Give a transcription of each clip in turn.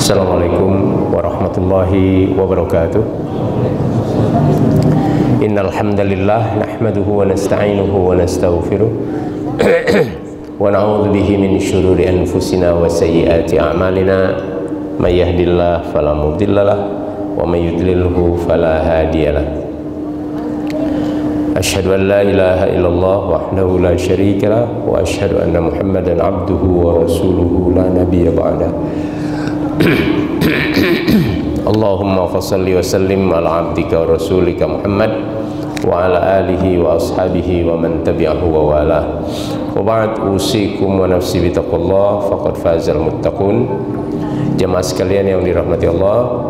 Assalamualaikum warahmatullahi wabarakatuh. Innal hamdalillah nahmaduhu wa nasta'inuhu wa nastaghfiruh wa na'udzu bihi min syururi anfusina wa sayyiati a'malina may yahdihillahu fala mudhillalah wa may yudlilhu fala hadiyalah. Asyhadu an la ilaha illallah wahdahu la syarika lah wa asyhadu anna Muhammadan abduhu wa rasuluhu la nabiyya ba'da. Allahumma fassalli wa sallim ala abdika wa rasulika Muhammad wa ala alihi wa ashabihi wa man tabi'ahu wa wala. Wa ba'd, usikum wa nafsi bitaqullah faqad fazal muttaqun. Jemaah sekalian yang dirahmati Allah,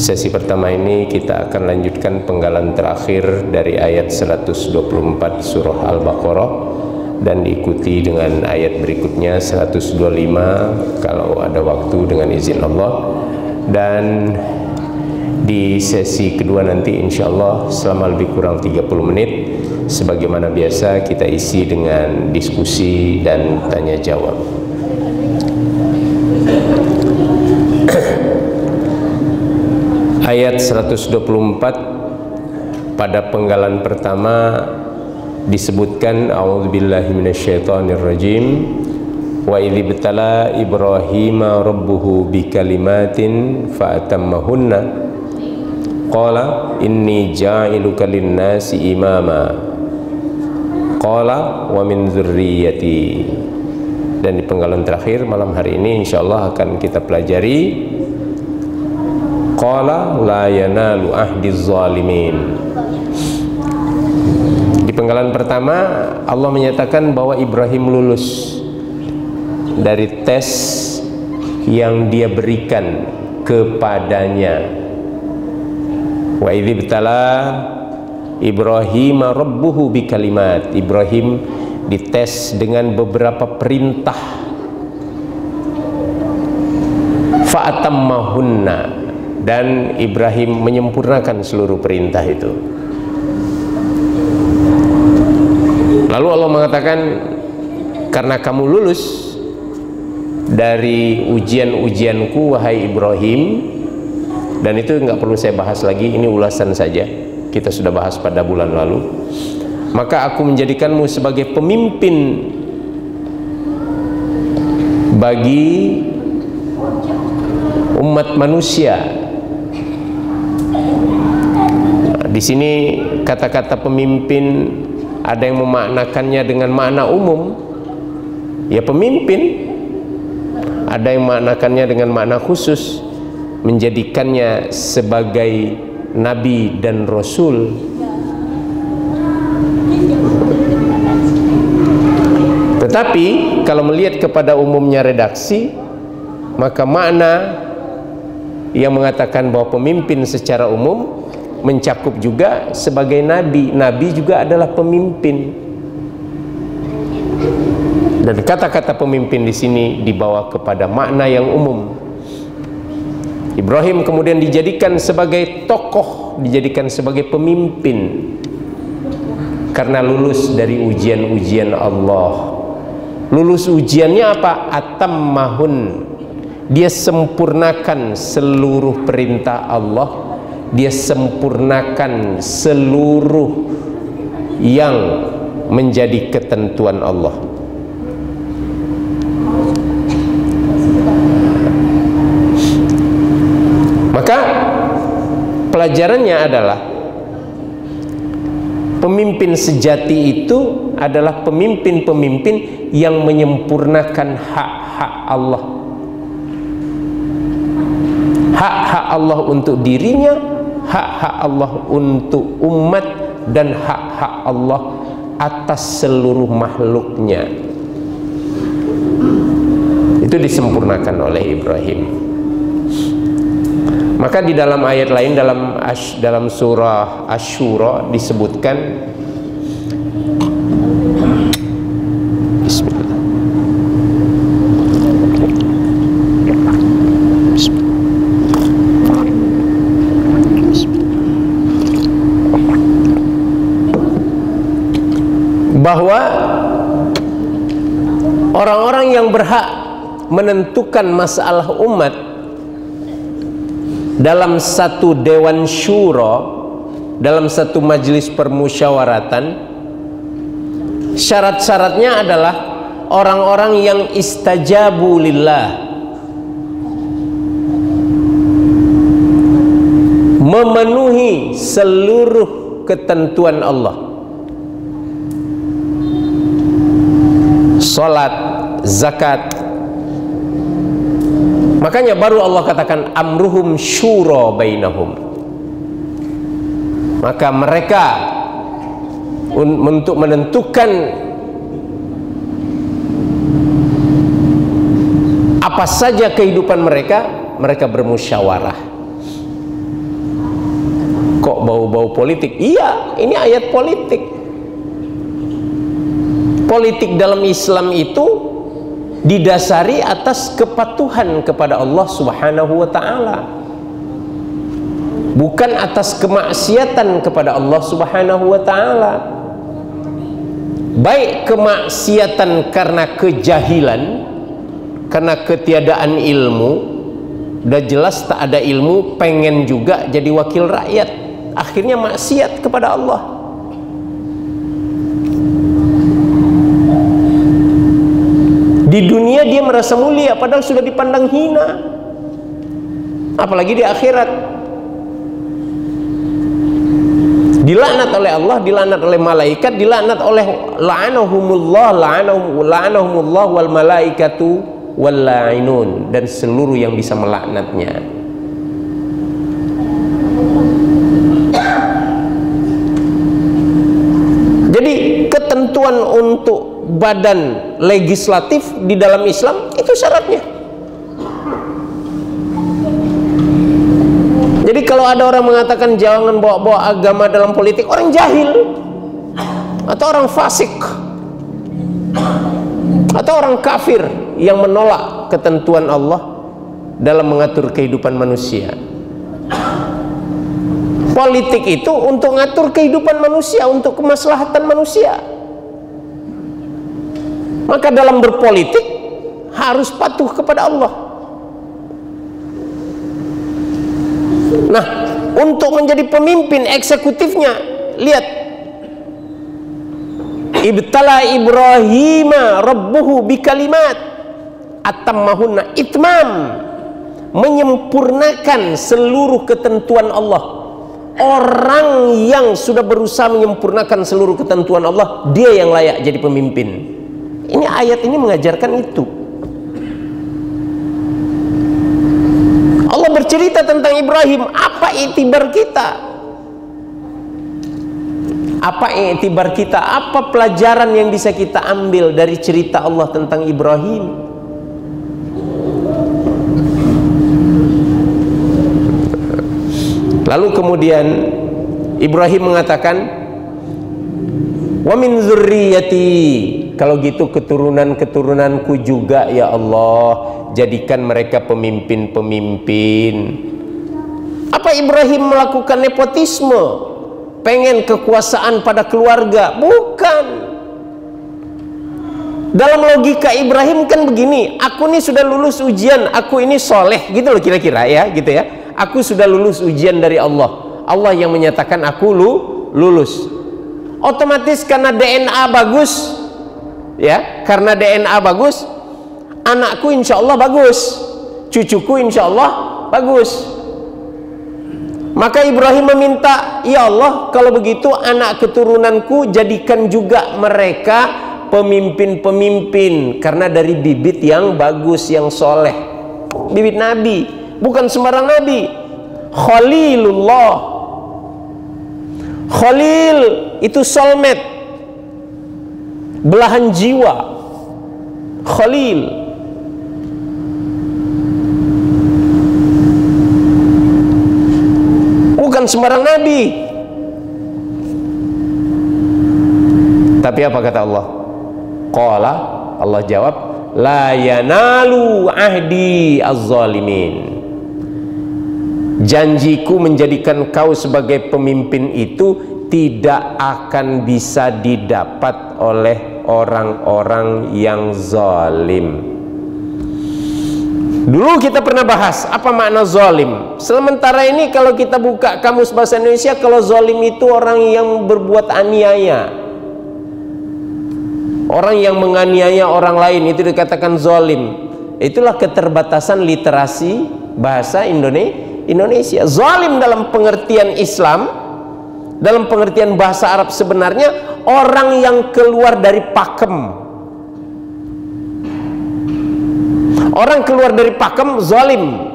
sesi pertama ini kita akan lanjutkan penggalan terakhir dari ayat 124 surah Al-Baqarah dan diikuti dengan ayat berikutnya 125 kalau ada waktu dengan izin Allah. Dan di sesi kedua nanti insya Allah selama lebih kurang 30 menit sebagaimana biasa kita isi dengan diskusi dan tanya jawab. Ayat 124 pada penggalan pertama disebutkan a'udzubillahi minasyaitonirrajim wa idz ibtala Ibrahima rabbuhu bikalimatin fa'atammahunna qala inni ja'iluka lin-nasi imama qala wa min dzurriyyati. Dan di penggalan terakhir malam hari ini insyaallah akan kita pelajari qala la yanalu ahdiz zalimin. Di penggalan pertama Allah menyatakan bahwa Ibrahim lulus dari tes yang dia berikan kepadanya. Wa idz ibtala Ibrahim rabbuhu bikalimat. Ibrahim dites dengan beberapa perintah. Fa'atammahunna, dan Ibrahim menyempurnakan seluruh perintah itu. Lalu Allah mengatakan, karena kamu lulus dari ujian-ujianku wahai Ibrahim, dan itu nggak perlu saya bahas lagi, ini ulasan saja, kita sudah bahas pada bulan lalu. Maka aku menjadikanmu sebagai pemimpin bagi umat manusia. Nah, di sini kata-kata pemimpin ada yang memaknakannya dengan makna umum, ya pemimpin. Ada yang memaknakannya dengan makna khusus, menjadikannya sebagai nabi dan rasul. Tetapi kalau melihat kepada umumnya redaksi, maka makna yang mengatakan bahwa pemimpin secara umum mencakup juga sebagai nabi. Nabi juga adalah pemimpin. Dan kata-kata pemimpin di sini dibawa kepada makna yang umum. Ibrahim kemudian dijadikan sebagai tokoh, dijadikan sebagai pemimpin karena lulus dari ujian-ujian Allah. Lulus ujiannya apa? Atammahun. Dia sempurnakan seluruh perintah Allah. Dia sempurnakan seluruh yang menjadi ketentuan Allah. Maka pelajarannya adalah pemimpin sejati itu adalah pemimpin-pemimpin yang menyempurnakan hak-hak Allah. Hak-hak Allah untuk dirinya, hak-hak Allah untuk umat, dan hak-hak Allah atas seluruh makhluknya. Itu disempurnakan oleh Ibrahim. Maka di dalam ayat lain dalam surah Asy-Syura disebutkan, Bismillah, bahwa orang-orang yang berhak menentukan masalah umat dalam satu dewan syuro, dalam satu majelis permusyawaratan, syarat-syaratnya adalah orang-orang yang istajabu lillah, memenuhi seluruh ketentuan Allah. Salat, zakat. Makanya baru Allah katakan amruhum syura bainahum. Maka mereka untuk menentukan apa saja kehidupan mereka, mereka bermusyawarah. Kok bau-bau politik? Iya, ini ayat politik. Politik dalam Islam itu didasari atas kepatuhan kepada Allah Subhanahu wa ta'ala, bukan atas kemaksiatan kepada Allah Subhanahu wa ta'ala. Baik kemaksiatan karena kejahilan, karena ketiadaan ilmu, udah jelas tak ada ilmu, pengen juga jadi wakil rakyat, akhirnya maksiat kepada Allah. Di dunia dia merasa mulia padahal sudah dipandang hina, apalagi di akhirat. Dilaknat oleh Allah, dilaknat oleh malaikat, dilaknat oleh la'anahumullah wal malaikatu wal la'inun, dan seluruh yang bisa melaknatnya. Jadi ketentuan untuk badan legislatif di dalam Islam itu syaratnya. Jadi kalau ada orang mengatakan jangan bawa-bawa agama dalam politik, orang jahil atau orang fasik atau orang kafir yang menolak ketentuan Allah dalam mengatur kehidupan manusia. Politik itu untuk mengatur kehidupan manusia, untuk kemaslahatan manusia. Maka dalam berpolitik harus patuh kepada Allah. Nah, untuk menjadi pemimpin eksekutifnya, lihat, ibtala Ibrahima rabbuhu bikalimat atammahunna, itmam, menyempurnakan seluruh ketentuan Allah. Orang yang sudah berusaha menyempurnakan seluruh ketentuan Allah, dia yang layak jadi pemimpin. Ini ayat ini mengajarkan itu. Allah bercerita tentang Ibrahim. Apa iktibar kita? Apa iktibar kita? Apa pelajaran yang bisa kita ambil dari cerita Allah tentang Ibrahim? Lalu kemudian Ibrahim mengatakan, wa min dzurriyyati, kalau gitu keturunan-keturunanku juga ya Allah, jadikan mereka pemimpin-pemimpin. Apa Ibrahim melakukan nepotisme, pengen kekuasaan pada keluarga? Bukan. Dalam logika Ibrahim kan begini, aku ini sudah lulus ujian, aku ini soleh, gitu loh kira-kira ya, gitu ya. Aku sudah lulus ujian dari Allah, Allah yang menyatakan aku lulus. Otomatis karena DNA bagus, ya, karena DNA bagus, anakku insya Allah bagus, cucuku insya Allah bagus. Maka Ibrahim meminta, ya Allah, kalau begitu anak keturunanku jadikan juga mereka pemimpin-pemimpin, karena dari bibit yang bagus, yang soleh, bibit Nabi, bukan sembarang Nabi. Khalilullah, Khalil itu soulmate, belahan jiwa. Khalil. Bukan sembarang Nabi. Tapi apa kata Allah? Qala, Allah jawab, la yanalu ahdi az-zalimin. Janjiku menjadikan kau sebagai pemimpin itu tidak akan bisa didapat oleh orang-orang yang zalim. Dulu kita pernah bahas apa makna zalim. Sementara ini kalau kita buka kamus bahasa Indonesia, kalau zalim itu orang yang berbuat aniaya, orang yang menganiaya orang lain, itu dikatakan zalim. Itulah keterbatasan literasi bahasa Indonesia. Zalim dalam pengertian Islam, dalam pengertian bahasa Arab sebenarnya orang yang keluar dari pakem. Orang keluar dari pakem, zalim,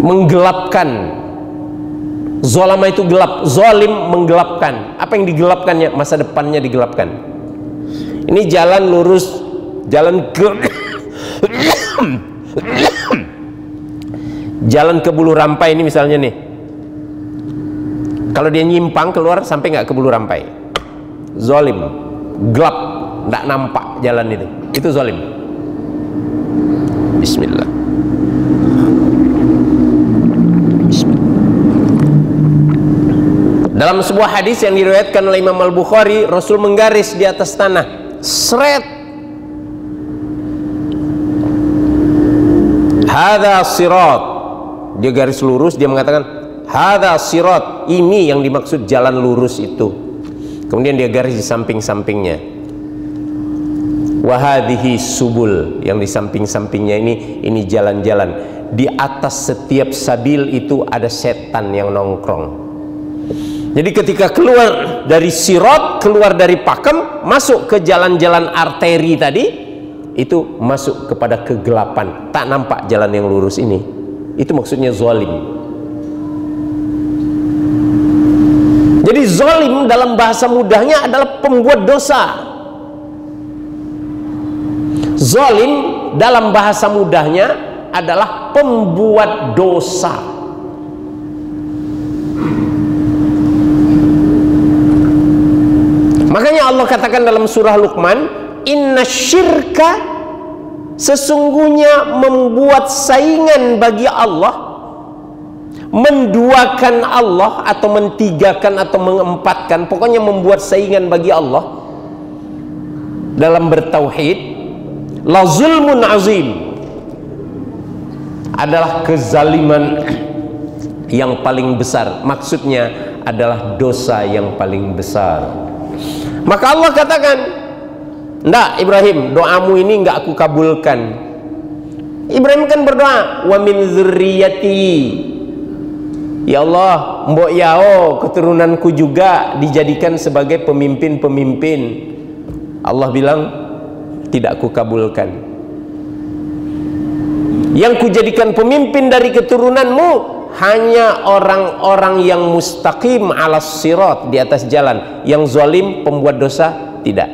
menggelapkan. Zalama itu gelap, zalim menggelapkan. Apa yang digelapkannya? Masa depannya digelapkan. Ini jalan lurus, jalan ke jalan ke Bulu Rampai ini misalnya nih. Kalau dia nyimpang keluar sampai nggak ke Bulu Rampai, zalim, gelap, nggak nampak jalan itu zalim. Bismillah. Dalam sebuah hadis yang diriwayatkan oleh Imam Al-Bukhari, Rasul menggaris di atas tanah, seret, hadza sirat. Dia garis lurus, dia mengatakan hadza sirat, ini yang dimaksud jalan lurus itu. Kemudian dia garis di samping-sampingnya, wahadihi subul, yang di samping-sampingnya ini jalan-jalan. Di atas setiap sabil itu ada setan yang nongkrong. Jadi ketika keluar dari sirat, keluar dari pakem, masuk ke jalan-jalan arteri tadi, itu masuk kepada kegelapan, tak nampak jalan yang lurus ini. Itu maksudnya zalim. Jadi zalim dalam bahasa mudahnya adalah pembuat dosa. Zalim dalam bahasa mudahnya adalah pembuat dosa. Makanya Allah katakan dalam surah Luqman, inna syirka, sesungguhnya membuat saingan bagi Allah, menduakan Allah atau mentigakan atau mengempatkan, pokoknya membuat saingan bagi Allah dalam bertauhid, la zulmun azim, adalah kezaliman yang paling besar. Maksudnya adalah dosa yang paling besar. Maka Allah katakan, ndak Ibrahim, doamu ini enggak aku kabulkan. Ibrahim kan berdoa, wa min dzurriyyati, ya Allah, mbok yao keturunanku juga dijadikan sebagai pemimpin-pemimpin. Allah bilang, tidak aku kabulkan. Yang kujadikan pemimpin dari keturunanmu hanya orang-orang yang mustaqim alas sirat, di atas jalan. Yang zalim, pembuat dosa, tidak.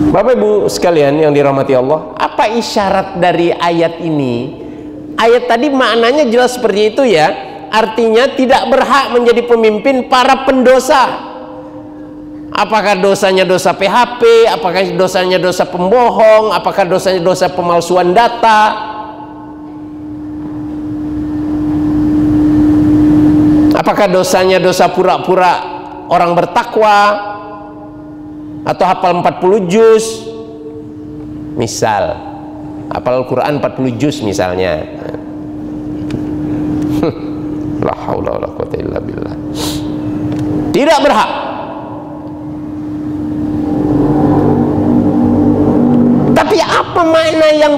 Bapak Ibu sekalian yang dirahmati Allah, apa isyarat dari ayat ini? Ayat tadi maknanya jelas seperti itu ya. Artinya tidak berhak menjadi pemimpin para pendosa. Apakah dosanya dosa PHP, apakah dosanya dosa pembohong, apakah dosanya dosa pemalsuan data, apakah dosanya dosa pura-pura orang bertakwa, atau hafal 40 juz, misal hafal Al-Quran 40 juz misalnya. La haula wala quwwata illa billah. Tidak berhak. Tapi apa makna yang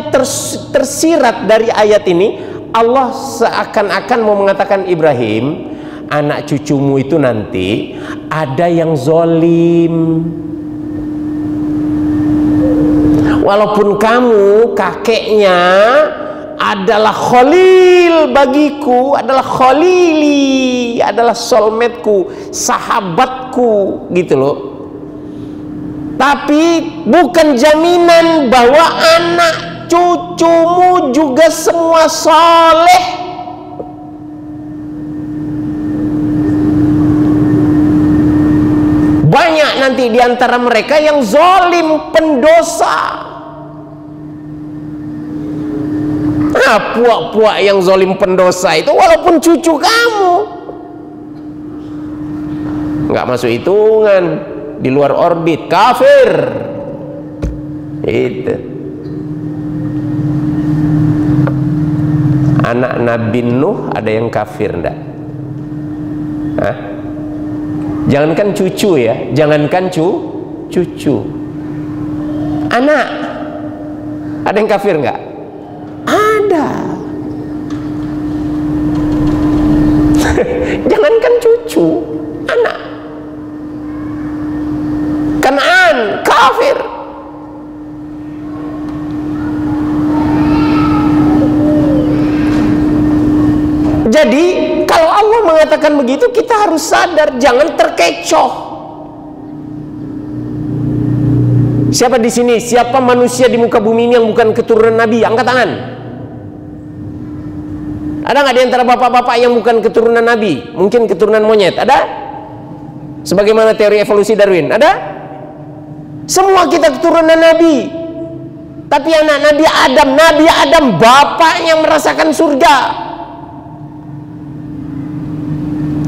tersirat dari ayat ini? Allah seakan-akan mau mengatakan, Ibrahim, anak cucumu itu nanti ada yang zalim. Walaupun kamu kakeknya adalah khalil bagiku, adalah khalili, adalah soulmateku, sahabatku, gitu loh. Tapi bukan jaminan bahwa anak cucumu juga semua soleh. Banyak nanti diantara mereka yang zalim, pendosa. Nah, puak-puak yang zalim pendosa itu walaupun cucu kamu nggak masuk hitungan. di luar orbit, kafir. Itu anak Nabi Nuh ada yang kafir enggak? Hah? Jangankan cucu ya, jangankan cucu, anak ada yang kafir enggak? Ada. Jangankan cucu, anak. Kanaan kafir. Jadi kalau Allah mengatakan begitu, kita harus sadar, jangan terkecoh. Siapa di sini, siapa manusia di muka bumi ini yang bukan keturunan Nabi? Angkat tangan. Ada nggak di antara bapak-bapak yang bukan keturunan Nabi? Mungkin keturunan monyet. Ada? Sebagaimana teori evolusi Darwin. Ada? Semua kita keturunan Nabi. Tapi anak Nabi Adam bapak yang merasakan surga.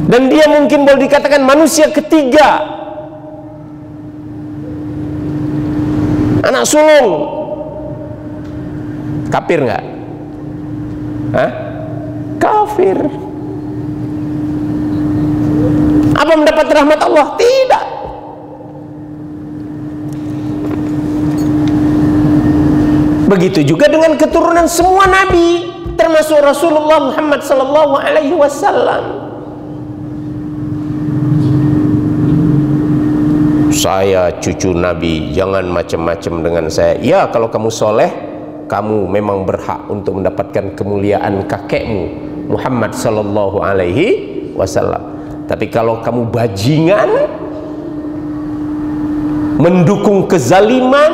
Dan dia mungkin boleh dikatakan manusia ketiga, anak sulung. Kafir nggak? Hah? Kafir. Apa mendapat rahmat Allah? Tidak. Begitu juga dengan keturunan semua nabi, termasuk Rasulullah Muhammad sallallahu alaihi wasallam. Saya cucu Nabi, jangan macam-macam dengan saya. Ya, kalau kamu soleh, kamu memang berhak untuk mendapatkan kemuliaan kakekmu Muhammad sallallahu alaihi wasallam. Tapi kalau kamu bajingan, mendukung kezaliman,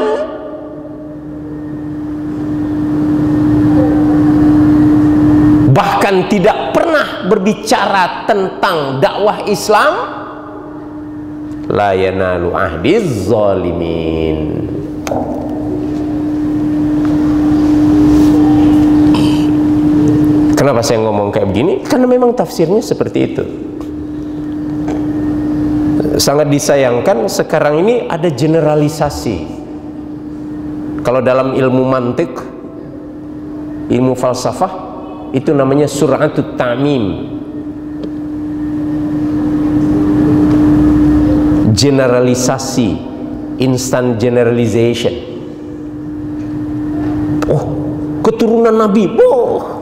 bahkan tidak pernah berbicara tentang dakwah Islam, la yanalu ahdiz zalimin. Kenapa saya ngomong kayak begini? Karena memang tafsirnya seperti itu. Sangat disayangkan sekarang ini ada generalisasi. Kalau dalam ilmu mantik, ilmu falsafah, itu namanya sur'atut ta'mim. Generalisasi, instant generalization. Oh, keturunan Nabi, oh,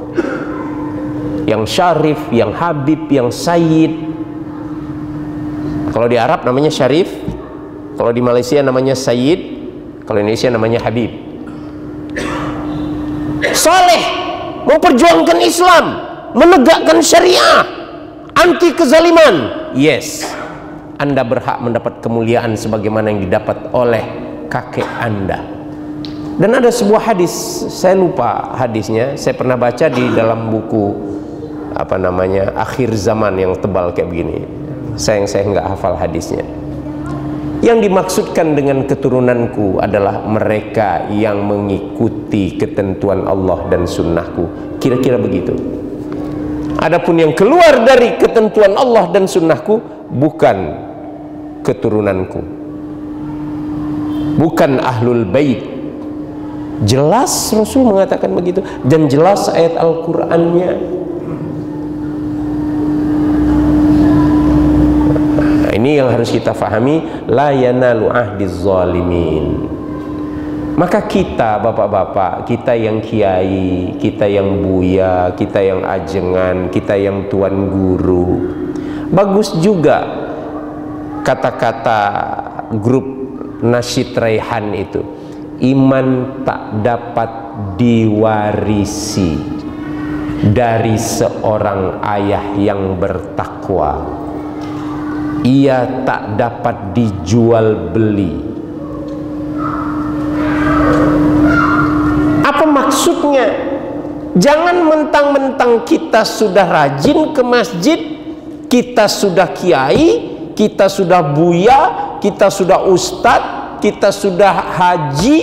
yang syarif, yang habib, yang sayyid. Kalau di Arab namanya syarif, kalau di Malaysia namanya sayyid, kalau di Indonesia namanya habib. Saleh, memperjuangkan Islam, menegakkan syariah, anti kezaliman. Yes, Anda berhak mendapat kemuliaan sebagaimana yang didapat oleh kakek Anda. Dan ada sebuah hadis, saya lupa hadisnya, saya pernah baca di dalam buku apa namanya, Akhir Zaman, yang tebal kayak begini. Saya nggak hafal hadisnya. Yang dimaksudkan dengan keturunanku adalah mereka yang mengikuti ketentuan Allah dan sunnahku. Kira-kira begitu. Adapun yang keluar dari ketentuan Allah dan sunnahku bukan keturunanku, bukan ahlul bait. Jelas Rasul mengatakan begitu, dan jelas ayat Al-Qur'annya. Ini yang harus kita fahami, la yanalu ahdiz zalimin. Maka kita bapak-bapak, kita yang kiai, kita yang buya, kita yang ajengan, kita yang tuan guru, bagus juga kata-kata grup Nasyid Raihan itu. Iman tak dapat diwarisi dari seorang ayah yang bertakwa. Ia tak dapat dijual beli. Apa maksudnya? Jangan mentang-mentang kita sudah rajin ke masjid, kita sudah kiai, kita sudah buya, kita sudah ustadz, kita sudah haji,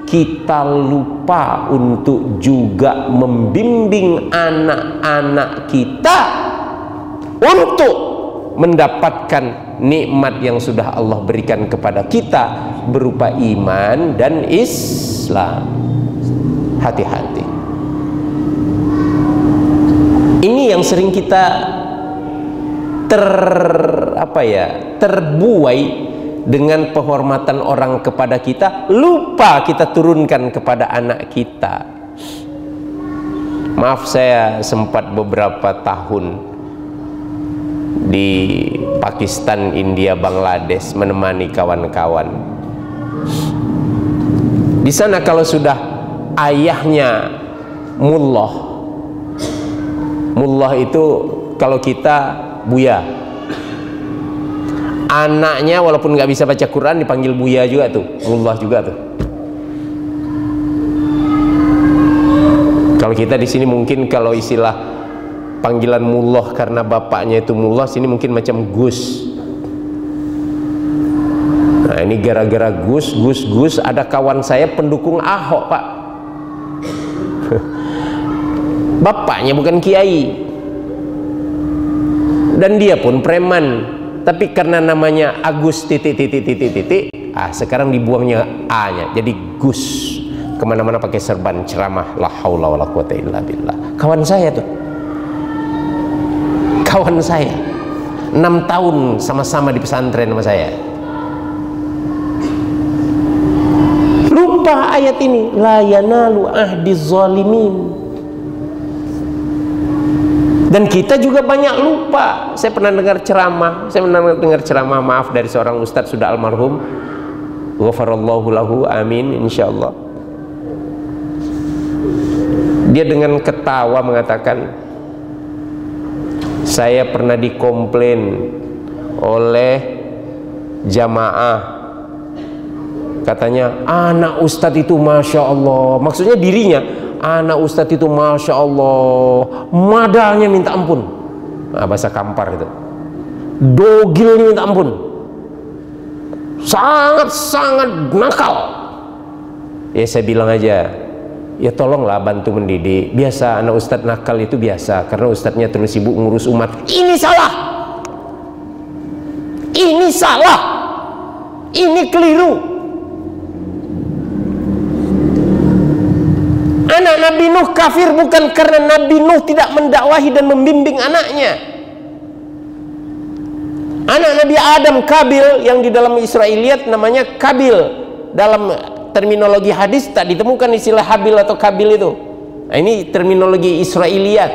kita lupa untuk juga membimbing anak-anak kita untuk mendapatkan nikmat yang sudah Allah berikan kepada kita berupa iman dan Islam. Hati-hati. Ini yang sering kita terbuai dengan penghormatan orang kepada kita, lupa kita turunkan kepada anak kita. Maaf, saya sempat beberapa tahun di Pakistan, India, Bangladesh menemani kawan-kawan. Di sana kalau sudah ayahnya mullah itu kalau kita buya, anaknya walaupun nggak bisa baca Quran dipanggil buya juga tuh, mullah juga tuh. Kalau kita di sini mungkin kalau istilah panggilan mullah karena bapaknya itu mullah, sini mungkin macam Gus. Nah ini gara-gara Gus, ada kawan saya pendukung Ahok, Pak. Bapaknya bukan kiai dan dia pun preman, tapi karena namanya Agus sekarang dibuangnya A-nya jadi Gus. Kemana-mana pakai serban ceramah, la haula wala quwata illa billah. Kawan saya tuh, kawan saya 6 tahun sama-sama di pesantren sama saya. Lupa ayat ini, la yanalu ahdiz zalimin. Dan kita juga banyak lupa. Saya pernah dengar ceramah, maaf, dari seorang ustadz sudah almarhum, ghafarallahu lahu, amin insyaallah. Dia dengan ketawa mengatakan, saya pernah dikomplain oleh jamaah, katanya anak ustadz itu masya Allah, maksudnya dirinya, anak ustadz itu masya Allah madalnya minta ampun. Nah, bahasa Kampar itu, dogilnya minta ampun, sangat nakal. Ya saya bilang aja, ya tolonglah bantu mendidik. Biasa anak ustadz nakal itu biasa, karena ustadznya terus sibuk ngurus umat. Ini salah, ini keliru. Anak Nabi Nuh kafir bukan karena Nabi Nuh tidak mendakwahi dan membimbing anaknya. Anak Nabi Adam Kabil, yang di dalam Israiliyat namanya Kabil, dalam terminologi hadis tak ditemukan istilah Habil atau Kabil itu. Nah, ini terminologi Israiliyat,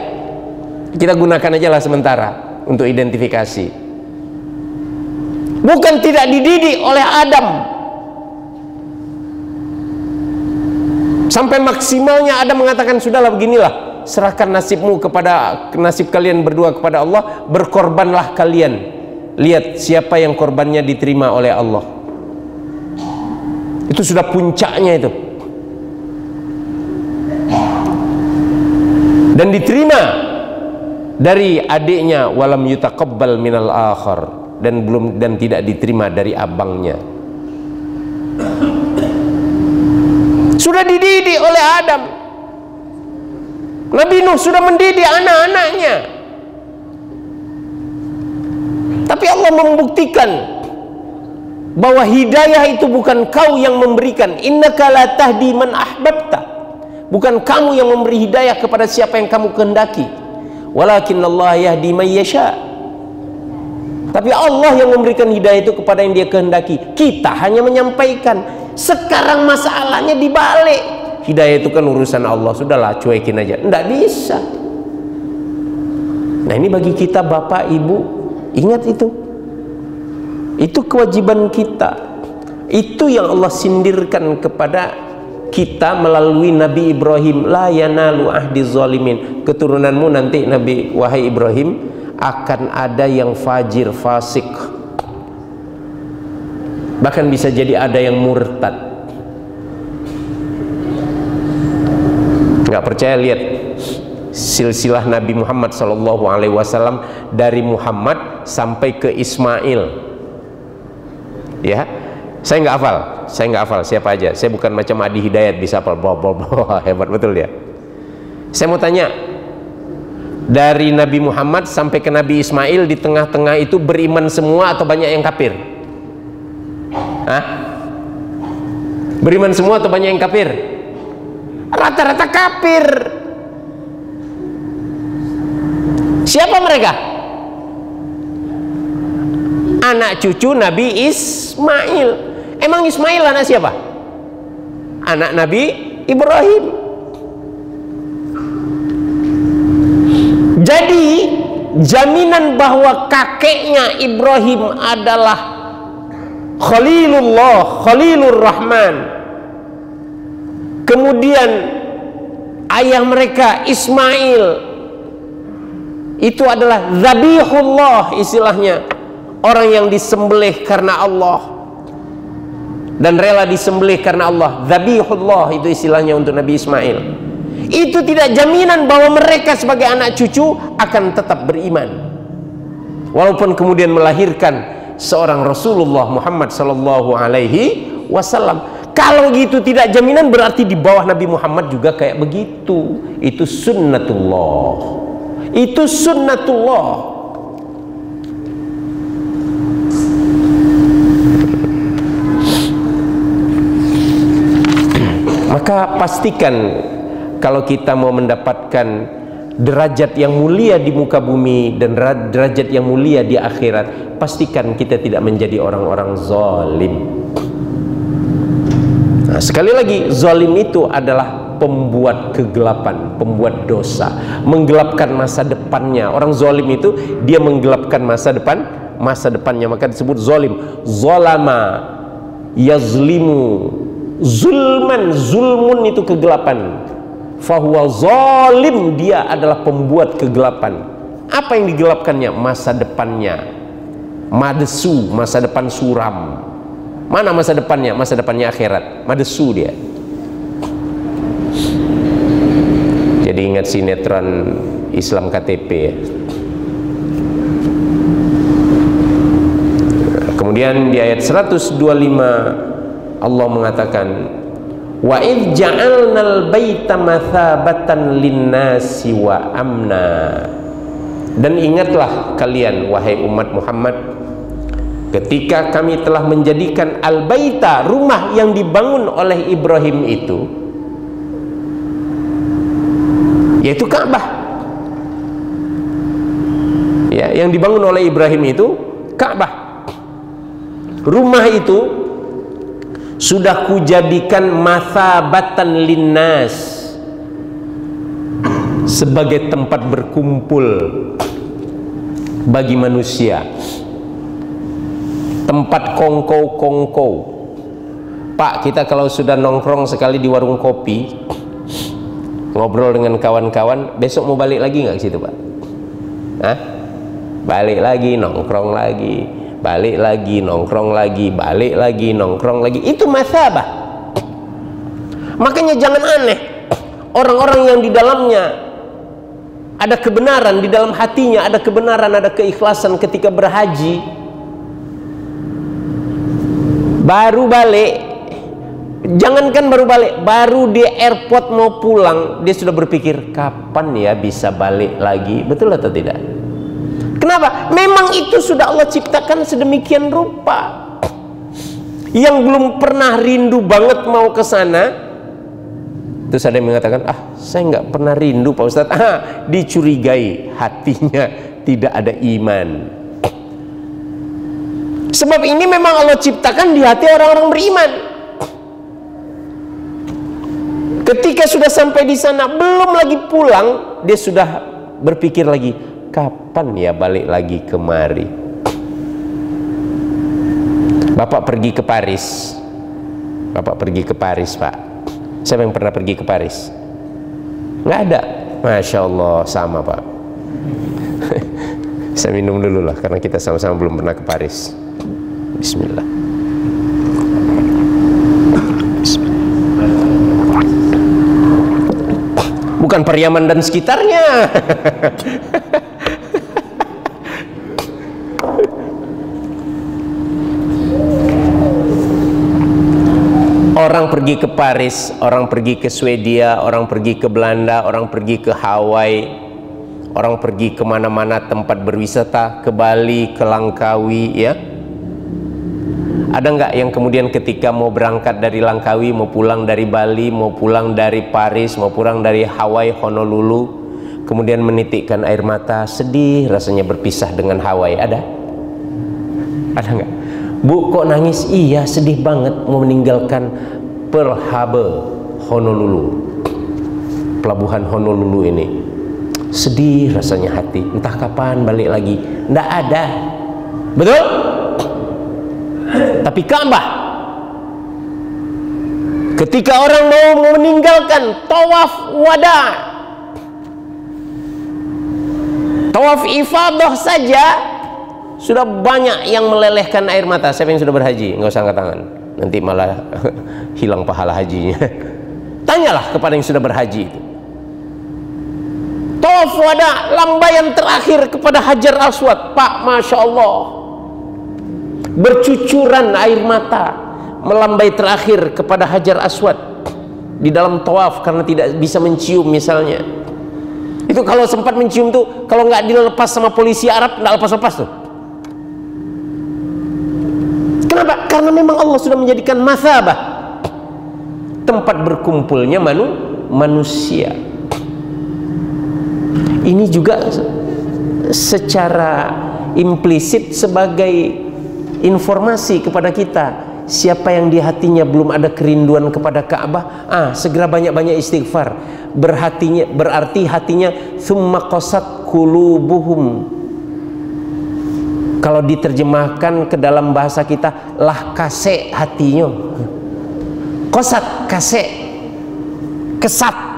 kita gunakan aja lah sementara untuk identifikasi. Bukan tidak dididik oleh Adam sampai maksimalnya Adam mengatakan, sudahlah beginilah, serahkan nasibmu kepada nasib kalian berdua kepada Allah, berkorbanlah kalian, lihat siapa yang korbannya diterima oleh Allah. Itu sudah puncaknya itu, dan diterima dari adiknya, walam yutaqabbal minal akhar, dan tidak diterima dari abangnya. Sudah dididik oleh Adam. Nabi Nuh sudah mendidik anak-anaknya, tapi Allah membuktikan bahwa hidayah itu bukan kau yang memberikan. Innaka la tahdi man ahbabta, bukan kamu yang memberi hidayah kepada siapa yang kamu kehendaki, walakinnallaha yahdi man yasha, tapi Allah yang memberikan hidayah itu kepada yang dia kehendaki. Kita hanya menyampaikan. Sekarang masalahnya dibalik, hidayah itu kan urusan Allah, sudahlah cuekin aja, enggak bisa. Nah ini bagi kita bapak ibu, ingat itu kewajiban kita. Itu yang Allah sindirkan kepada kita melalui Nabi Ibrahim, la yanalu ahdiz zalimin. Keturunanmu nanti Nabi, wahai Ibrahim, akan ada yang fajir, fasik, bahkan bisa jadi ada yang murtad. Nggak percaya, lihat silsilah Nabi Muhammad SAW dari Muhammad sampai ke Ismail. Ya, saya nggak hafal siapa aja. Saya bukan macam Adi Hidayat bisa hafal, hebat betul ya. Saya mau tanya, dari Nabi Muhammad sampai ke Nabi Ismail, di tengah-tengah itu beriman semua atau banyak yang kafir? Hah? Beriman semua atau banyak yang kafir? Rata-rata kafir. Siapa mereka? Anak cucu Nabi Ismail. Emang Ismail anak siapa? Anak Nabi Ibrahim. Jadi jaminan bahwa kakeknya Ibrahim adalah Khalilullah, Khalilur Rahman, kemudian ayah mereka Ismail itu adalah Zabihullah, istilahnya orang yang disembelih karena Allah dan rela disembelih karena Allah. Zabihullah itu istilahnya untuk Nabi Ismail. Itu tidak jaminan bahwa mereka sebagai anak cucu akan tetap beriman, walaupun kemudian melahirkan seorang Rasulullah Muhammad sallallahu alaihi wasallam. Kalau gitu tidak jaminan, berarti di bawah Nabi Muhammad juga kayak begitu. Itu sunnatullah. Itu sunnatullah. Maka pastikan kalau kita mau mendapatkan derajat yang mulia di muka bumi dan derajat yang mulia di akhirat, pastikan kita tidak menjadi orang-orang zalim. Nah, sekali lagi, zalim itu adalah pembuat kegelapan, pembuat dosa, menggelapkan masa depannya. Orang zalim itu dia menggelapkan masa depannya, maka disebut zalim. Zalama yazlimu zulman, zulmun itu kegelapan. Fahuwa zalim, dia adalah pembuat kegelapan. Apa yang digelapkannya? Masa depannya. Madesu, masa depan suram. Mana masa depannya? Masa depannya akhirat. Madesu dia. Jadi ingat sinetron Islam KTP ya. Kemudian di ayat 125 Allah mengatakan, wa idh ja'alnal baita mathabatan linnasi wa amna. Dan ingatlah kalian wahai umat Muhammad, ketika kami telah menjadikan al-baita, rumah yang dibangun oleh Ibrahim itu, yaitu Ka'bah ya, yang dibangun oleh Ibrahim itu Ka'bah. Rumah itu sudah kujadikan mathabatan linnas, sebagai tempat berkumpul bagi manusia, tempat kongko-kongko. Pak, kita kalau sudah nongkrong sekali di warung kopi, ngobrol dengan kawan-kawan, besok mau balik lagi nggak ke situ, Pak? Hah? Balik lagi, nongkrong lagi, balik lagi, nongkrong lagi, balik lagi, nongkrong lagi. Itu mathabah. Makanya jangan aneh orang-orang yang di dalamnya ada kebenaran, di dalam hatinya ada kebenaran, ada keikhlasan ketika berhaji, baru balik, jangankan baru balik, baru di airport mau pulang, dia sudah berpikir kapan ya bisa balik lagi. Betul atau tidak? Kenapa? Memang itu sudah Allah ciptakan sedemikian rupa. Yang belum pernah rindu banget mau ke sana, terus ada yang mengatakan, saya nggak pernah rindu Pak Ustadz. Dicurigai hatinya tidak ada iman. Sebab ini memang Allah ciptakan di hati orang-orang beriman. Ketika sudah sampai di sana, belum lagi pulang, dia sudah berpikir lagi, kapan ya balik lagi kemari. Bapak pergi ke Paris. Bapak pergi ke Paris, Pak. Siapa yang pernah pergi ke Paris? Nggak ada. Masya Allah, sama Pak. Saya minum dulu lah, karena kita sama-sama belum pernah ke Paris. Bismillah. Bukan Pariaman dan sekitarnya. Orang pergi ke Paris, orang pergi ke Swedia, orang pergi ke Belanda, orang pergi ke Hawaii, orang pergi kemana-mana tempat berwisata, ke Bali, ke Langkawi, ya. Ada nggak yang kemudian ketika mau berangkat dari Langkawi, mau pulang dari Bali, mau pulang dari Paris, mau pulang dari Hawaii, Honolulu, kemudian menitikkan air mata, sedih rasanya berpisah dengan Hawaii? Ada? Ada nggak? Bu, kok nangis? Iya, sedih banget mau meninggalkan Pearl Harbor, Honolulu, pelabuhan Honolulu ini. Sedih rasanya hati, entah kapan balik lagi. Nggak ada. Betul? Tapi Ka'bah, ketika orang mau meninggalkan tawaf wada, tawaf ifadah saja sudah banyak yang melelehkan air mata. Siapa yang sudah berhaji? Nggak usah angkat tangan, nanti malah hilang pahala hajinya. Tanyalah kepada yang sudah berhaji itu. Tawaf wada, lambaian terakhir kepada Hajar Aswad, Pak, Masya Allah, bercucuran air mata melambai terakhir kepada Hajar Aswad di dalam tawaf karena tidak bisa mencium misalnya. Itu kalau sempat mencium tuh, kalau nggak dilepas sama polisi Arab, nggak lepas-lepas tuh. Kenapa? Karena memang Allah sudah menjadikan mathabah, tempat berkumpulnya manusia. Ini juga secara implisit sebagai informasi kepada kita, siapa yang di hatinya belum ada kerinduan kepada Ka'bah, segera banyak-banyak istighfar. Berarti hatinya summa qasat qulubuhum. Kalau diterjemahkan ke dalam bahasa kita, lah kase hatinya. Qasat, kase, kesat.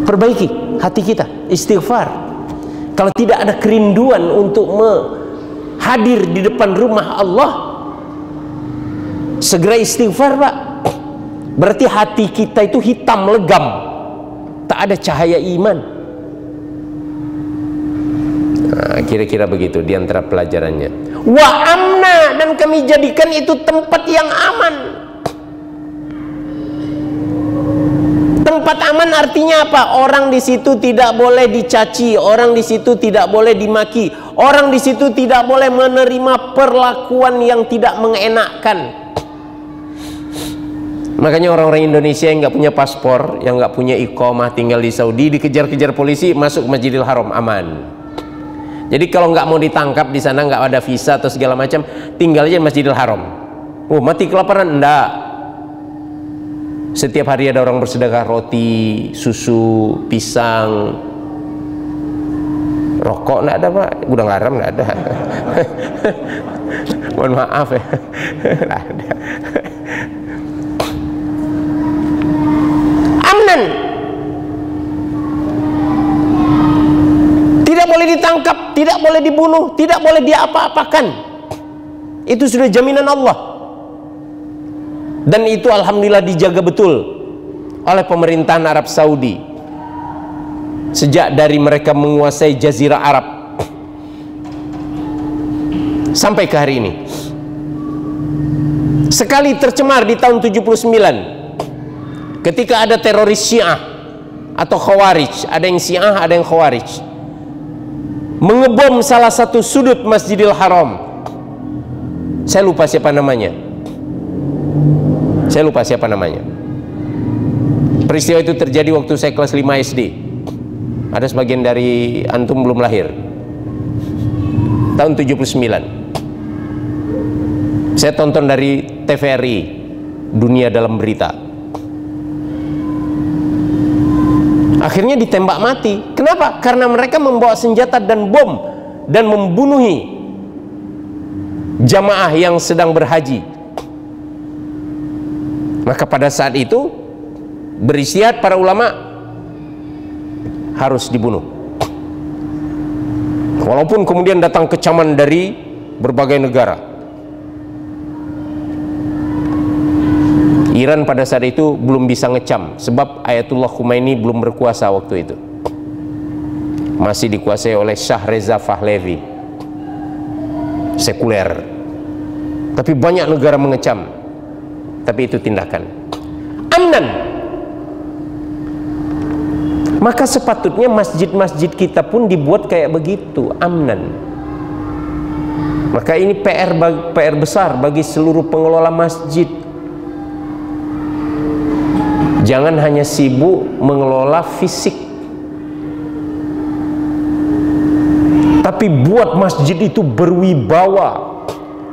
Perbaiki hati kita, istighfar. Kalau tidak ada kerinduan untuk hadir di depan rumah Allah, segera istighfar, Pak. Berarti hati kita itu hitam legam, tak ada cahaya iman. Kira-kira begitu di antara pelajarannya. Wa amna, dan kami jadikan itu tempat yang aman. Tempat aman artinya apa? Orang di situ tidak boleh dicaci, orang di situ tidak boleh dimaki, orang di situ tidak boleh menerima perlakuan yang tidak mengenakkan. Makanya orang-orang Indonesia yang nggak punya paspor, yang nggak punya iqamah, tinggal di Saudi, dikejar-kejar polisi masuk Masjidil Haram, aman. Jadi kalau nggak mau ditangkap di sana, nggak ada visa atau segala macam, tinggal aja di Masjidil Haram. Oh, mati kelaparan? Enggak. Setiap hari ada orang bersedekah roti, susu, pisang, rokok nggak ada, Pak. Gudang garam nggak ada. Mohon maaf ya, nggak ada. Amnan, tidak boleh ditangkap, tidak boleh dibunuh, tidak boleh diapa-apakan. Itu sudah jaminan Allah. Dan itu alhamdulillah dijaga betul oleh pemerintahan Arab Saudi sejak dari mereka menguasai Jazirah Arab sampai ke hari ini. Sekali tercemar di tahun 79 ketika ada teroris Syiah atau Khawarij, ada yang Syiah, ada yang Khawarij, mengebom salah satu sudut Masjidil Haram. Saya lupa siapa namanya. Peristiwa itu terjadi waktu saya kelas 5 SD. Ada sebagian dari antum belum lahir. Tahun 79. Saya tonton dari TVRI, Dunia Dalam Berita. Akhirnya ditembak mati. Kenapa? Karena mereka membawa senjata dan bom dan membunuhi jamaah yang sedang berhaji. Maka pada saat itu beristihad para ulama harus dibunuh. Walaupun kemudian datang kecaman dari berbagai negara. Iran pada saat itu belum bisa ngecam sebab Ayatullah Khomeini belum berkuasa waktu itu. Masih dikuasai oleh Shah Reza Pahlavi, sekuler. Tapi banyak negara mengecam. Tapi itu tindakan amnan. Maka sepatutnya masjid-masjid kita pun dibuat kayak begitu, amnan. Maka ini PR besar bagi seluruh pengelola masjid. Jangan hanya sibuk mengelola fisik, tapi buat masjid itu berwibawa,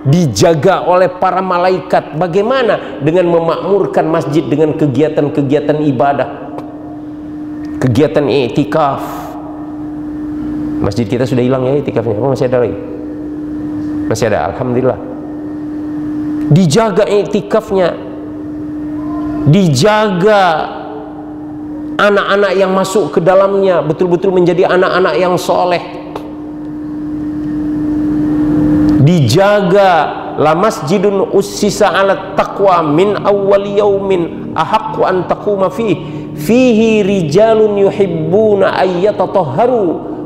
dijaga oleh para malaikat. Bagaimana dengan memakmurkan masjid dengan kegiatan-kegiatan ibadah, kegiatan i'tikaf? Masjid kita sudah hilang ya i'tikafnya. Oh, masih ada lagi? Masih ada, alhamdulillah. Dijaga i'tikafnya, dijaga anak-anak yang masuk ke dalamnya betul-betul menjadi anak-anak yang soleh. Dijaga, la masjidun ussisa ala taqwa min awwal yaumin ahaqqu an taquma fihi rijalun yuhibbuna ayyatatahharu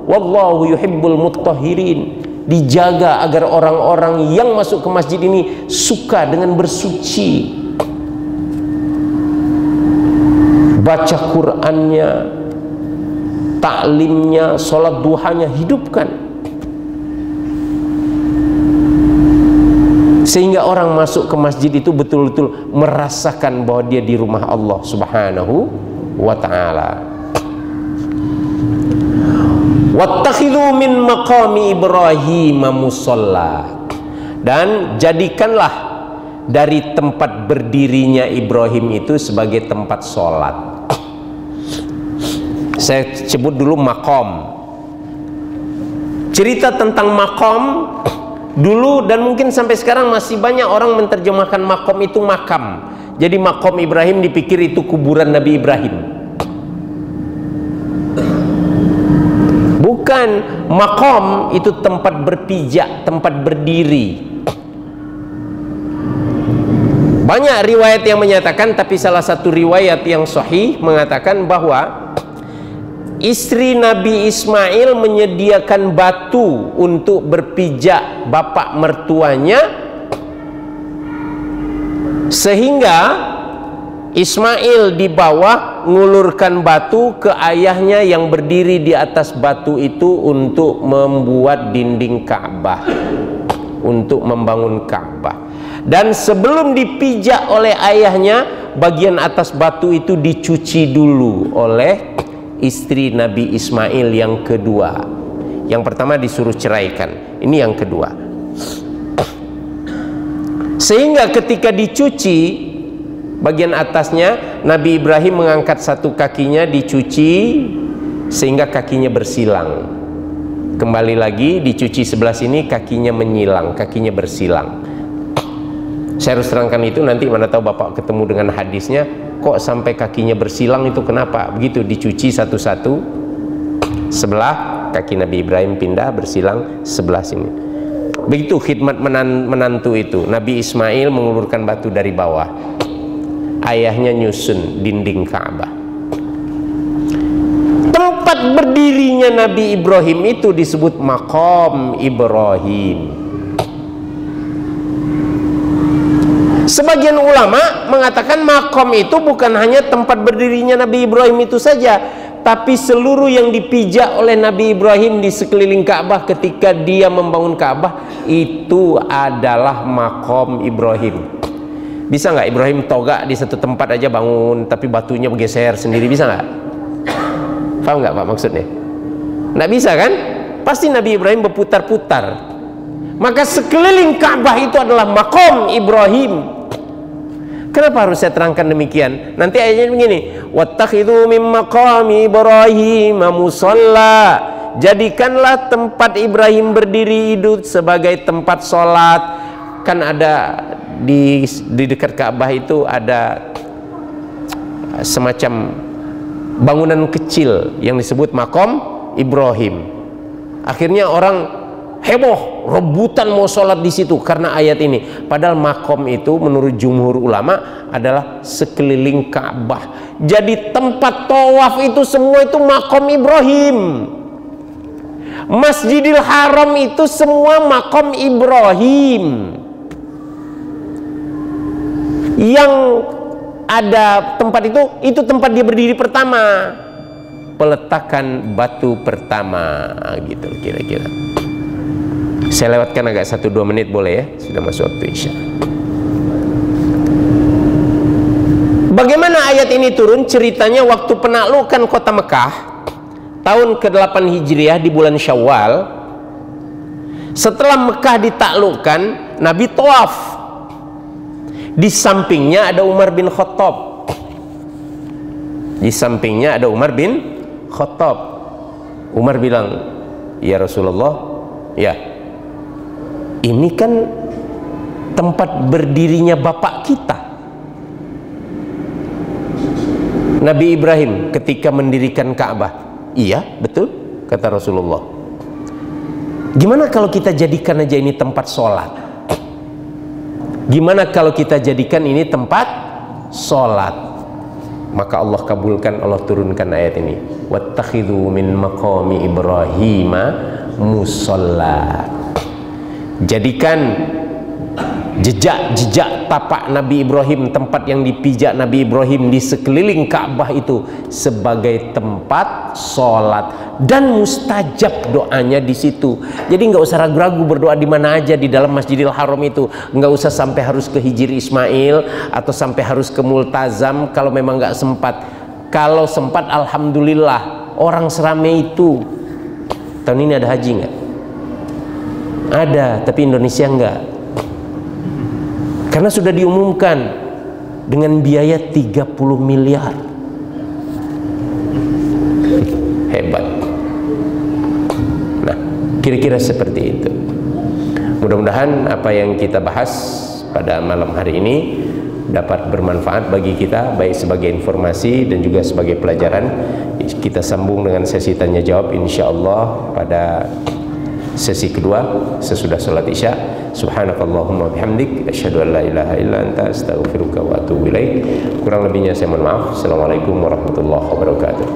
wallahu yuhibbul muttahhirin. Dijaga agar orang-orang yang masuk ke masjid ini suka dengan bersuci, baca Qur'annya, taklimnya, sholat duhanya hidupkan, sehingga orang masuk ke masjid itu betul-betul merasakan bahwa dia di rumah Allah Subhanahu wa ta'ala. Wattakhidhu min maqami Ibrahim musalla, dan jadikanlah dari tempat berdirinya Ibrahim itu sebagai tempat sholat. Saya sebut dulu maqam. Cerita tentang maqam dulu dan mungkin sampai sekarang masih banyak orang menerjemahkan maqam itu makam. Jadi maqam Ibrahim dipikir itu kuburan Nabi Ibrahim. Bukan, maqam itu tempat berpijak, tempat berdiri. Banyak riwayat yang menyatakan, tapi salah satu riwayat yang sahih mengatakan bahwa istri Nabi Ismail menyediakan batu untuk berpijak bapak mertuanya, sehingga Ismail di bawah ngulurkan batu ke ayahnya yang berdiri di atas batu itu untuk membuat dinding Ka'bah, untuk membangun Ka'bah. Dan sebelum dipijak oleh ayahnya, bagian atas batu itu dicuci dulu oleh istri Nabi Ismail yang kedua. Yang pertama disuruh ceraikan, ini yang kedua. Sehingga ketika dicuci bagian atasnya, Nabi Ibrahim mengangkat satu kakinya, dicuci sehingga kakinya bersilang. Kembali lagi dicuci sebelah sini, kakinya menyilang, kakinya bersilang. Saya harus terangkan itu, nanti mana tahu Bapak ketemu dengan hadisnya, kok sampai kakinya bersilang itu kenapa? Begitu dicuci satu-satu, sebelah kaki Nabi Ibrahim pindah bersilang sebelah sini. Begitu khidmat menantu itu. Nabi Ismail mengulurkan batu dari bawah, ayahnya nyusun dinding Ka'bah. Tempat berdirinya Nabi Ibrahim itu disebut maqam Ibrahim. Sebagian ulama mengatakan maqam itu bukan hanya tempat berdirinya Nabi Ibrahim itu saja, tapi seluruh yang dipijak oleh Nabi Ibrahim di sekeliling Ka'bah ketika dia membangun Ka'bah itu adalah maqam Ibrahim. Bisa nggak Ibrahim togak di satu tempat aja bangun, tapi batunya bergeser sendiri, bisa nggak? Paham nggak Pak maksudnya? Nggak bisa kan? Pasti Nabi Ibrahim berputar-putar. Maka sekeliling Ka'bah itu adalah maqam Ibrahim. Kenapa harus saya terangkan demikian? Nanti ayatnya begini, wattakhidhu min maqami Ibrahim musalla, jadikanlah tempat Ibrahim berdiri itu sebagai tempat sholat. Kan ada di dekat Ka'bah itu ada semacam bangunan kecil yang disebut maqam Ibrahim. Akhirnya orang heboh, rebutan mau sholat di situ karena ayat ini. Padahal maqam itu menurut jumhur ulama adalah sekeliling Ka'bah. Jadi tempat tawaf itu semua itu maqam Ibrahim. Masjidil Haram itu semua maqam Ibrahim. Yang ada tempat itu tempat dia berdiri pertama. peletakan batu pertama, gitu kira-kira. Saya lewatkan agak 1-2 menit boleh ya, sudah masuk waktu Isya. Bagaimana ayat ini turun? Ceritanya waktu penaklukan kota Mekah tahun ke-8 Hijriah di bulan Syawal. Setelah Mekah ditaklukkan, Nabi tawaf. Di sampingnya ada Umar bin Khattab. Di sampingnya ada Umar bin Khattab. Umar bilang, "Ya Rasulullah, ya, ini kan tempat berdirinya bapak kita, Nabi Ibrahim, ketika mendirikan Ka'bah." "Iya, betul," kata Rasulullah. "Gimana kalau kita jadikan aja ini tempat sholat? Gimana kalau kita jadikan ini tempat sholat?" Maka Allah kabulkan, Allah turunkan ayat ini, "Wattakhidhu min maqami Ibrahim musalla." Jadikan jejak-jejak tapak Nabi Ibrahim, tempat yang dipijak Nabi Ibrahim di sekeliling Ka'bah itu sebagai tempat sholat, dan mustajab doanya di situ. Jadi nggak usah ragu-ragu berdoa di mana aja di dalam Masjidil Haram itu. Nggak usah sampai harus ke Hijri Ismail atau sampai harus ke Multazam kalau memang nggak sempat. Kalau sempat, alhamdulillah, orang seramai itu. Tahun ini ada haji nggak? Ada, tapi Indonesia enggak. Karena sudah diumumkan dengan biaya 30 miliar. Hebat. Nah, kira-kira seperti itu. Mudah-mudahan apa yang kita bahas pada malam hari ini dapat bermanfaat bagi kita, baik sebagai informasi dan juga sebagai pelajaran. Kita sambung dengan sesi tanya jawab insyaallah pada sesi kedua sesudah salat Isya. Subhanakallahumma bihamdik, asyhadu an la ilaha illa anta, astaghfiruka wa atubu ilaik. Kurang lebihnya saya mohon maaf. Assalamualaikum warahmatullahi wabarakatuh.